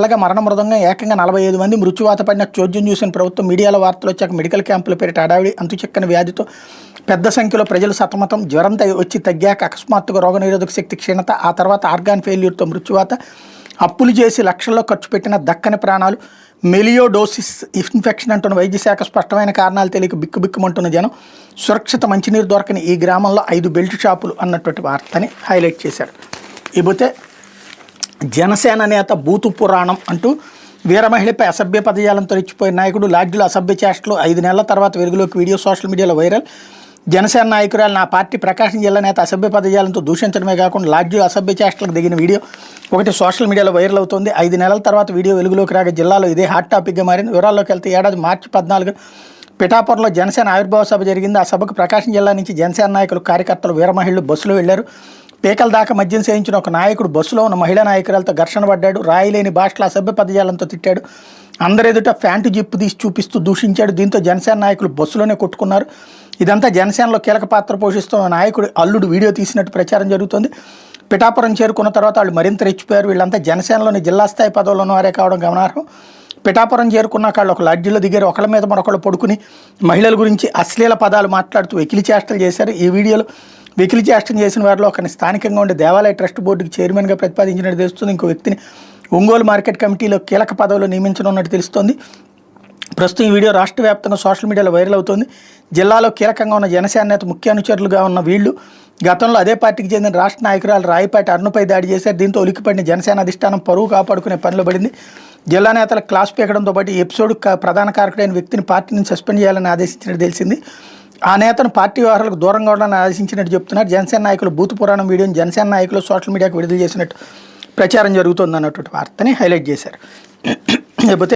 మెల్లగా మరణ మృదంగా ఏకంగా 45 మంది మృత్యువాత పడిన చోద్యం చూసిన ప్రభుత్వం మీడియాలో వార్తలు వచ్చాక మెడికల్ క్యాంపుల పేరిట హడావిడి, అంతుచిక్కని వ్యాధితో పెద్ద సంఖ్యలో ప్రజలు సతమతం, జ్వరం వచ్చి తగ్గాక అకస్మాత్తుగా రోగనిరోధక శక్తి క్షీణత, ఆ తర్వాత ఆర్గాన్ ఫెయిల్యూర్తో మృత్యువాత, అప్పులు చేసి లక్షల్లో ఖర్చు పెట్టిన దక్కని ప్రాణాలు, మెలియోడోసిస్ ఇన్ఫెక్షన్ అంటున్న వైద్య శాఖ స్పష్టమైన కారణాలు తెలియక బిక్కుబిక్కుమంటున్న జనం, సురక్షిత మంచినీరు దొరకని ఈ గ్రామంలో 5 బెల్ట్ షాపులు అన్నటువంటి వార్తని హైలైట్ చేశారు. ఇకపోతే జనసేన నేత బూతు పురాణం అంటూ వీరమహిళపై అసభ్య పదజాలంతో రెచ్చిపోయిన నాయకుడు, లాడ్జిలో అసభ్య చేష్టలు 5 నెలల తర్వాత వెలుగులోకి వీడియో సోషల్ మీడియాలో వైరల్. జనసేన నాయకురాలు నా పార్టీ ప్రకాశం జిల్లా నేత అసభ్య పదజాలంతో దూషించడమే కాకుండా లాడ్జిలో అసభ్య చేష్టలకు దిగిన వీడియో ఒకటి సోషల్ మీడియాలో వైరల్ అవుతుంది. 5 నెలల తర్వాత వీడియో వెలుగులోకి రాగా జిల్లాలో ఇదే హాట్ టాపిక్గా మారింది. వివరాల్లోకి వెళ్తే ఏడాది మార్చి 14 పిఠాపురంలో జనసేన ఆవిర్భావ సభ జరిగింది. ఆ సభకు ప్రకాశం జిల్లా నుంచి జనసేన నాయకులు, కార్యకర్తలు, వీరమహిళలు బస్సులో వెళ్లారు. పేకల దాకా మద్యం సేవించిన ఒక నాయకుడు బస్సులో ఉన్న మహిళా నాయకురాలతో ఘర్షణ పడ్డాడు. రాయిలేని భాషలో అసభ్య పదజాలంతో తిట్టాడు. అందరెదుట ప్యాంటు జిప్పు తీసి చూపిస్తూ దూషించాడు. దీంతో జనసేన నాయకులు బస్సులోనే కొట్టుకున్నారు. ఇదంతా జనసేనలో కీలక పాత్ర పోషిస్తున్న నాయకుడు అల్లుడు వీడియో తీసినట్టు ప్రచారం జరుగుతుంది. పిఠాపురం చేరుకున్న తర్వాత వాళ్ళు మరింత రెచ్చిపోయారు. వీళ్ళంతా జనసేనలోని జిల్లా స్థాయి పదవుల్లో ఉన్నవారే కావడం గమనార్హం. పిఠాపురం చేరుకున్నాక వాళ్ళు ఒక లాడ్జిలో దిగారు. ఒకళ్ళ మీద మరొకళ్ళు పడుకుని మహిళల గురించి అశ్లీల పదాలు మాట్లాడుతూ వెకిలి చేష్టలు చేశారు. ఈ వీడియోలో వెకిలి చేష్టం చేసిన వారిలో ఒకరిని స్థానికంగా ఉండే దేవాలయ ట్రస్ట్ బోర్డుకి చైర్మన్గా ప్రతిపాదించినట్టు తెలుస్తుంది. ఇంకో వ్యక్తిని ఒంగోలు మార్కెట్ కమిటీలో కీలక పదవులు నియమించనున్నట్టు తెలుస్తోంది. ప్రస్తుతం ఈ వీడియో రాష్ట్ర వ్యాప్తంగా సోషల్ మీడియాలో వైరల్ అవుతుంది. జిల్లాలో కీలకంగా ఉన్న జనసేన నేత ముఖ్య అనుచరులుగా ఉన్న వీళ్ళు గతంలో అదే పార్టీకి చెందిన రాష్ట్ర నాయకురాలు రాయపాటి అరుణపై దాడి చేశారు. దీంతో ఉలిక్కిపడిన జనసేన అధిష్టానం పరువు కాపాడుకునే పనిలో పడింది. జిల్లా నేతల క్లాస్ పీకడంతో పాటు ఈ ఎపిసోడ్ ప్రధాన కారకుడైన వ్యక్తిని పార్టీ నుంచి సస్పెండ్ చేయాలని ఆదేశించినట్టు తెలిసింది. ఆ నేతను పార్టీ వ్యవహారాలకు దూరంగా ఉండాలని ఆదేశించినట్టు చెప్తున్నారు. జనసేన నాయకులు బూతు పురాణం వీడియోని జనసేన నాయకులు సోషల్ మీడియాకు విడుదల చేసినట్టు ప్రచారం జరుగుతుంది అన్నటువంటి వార్తని హైలైట్ చేశారు. లేకపోతే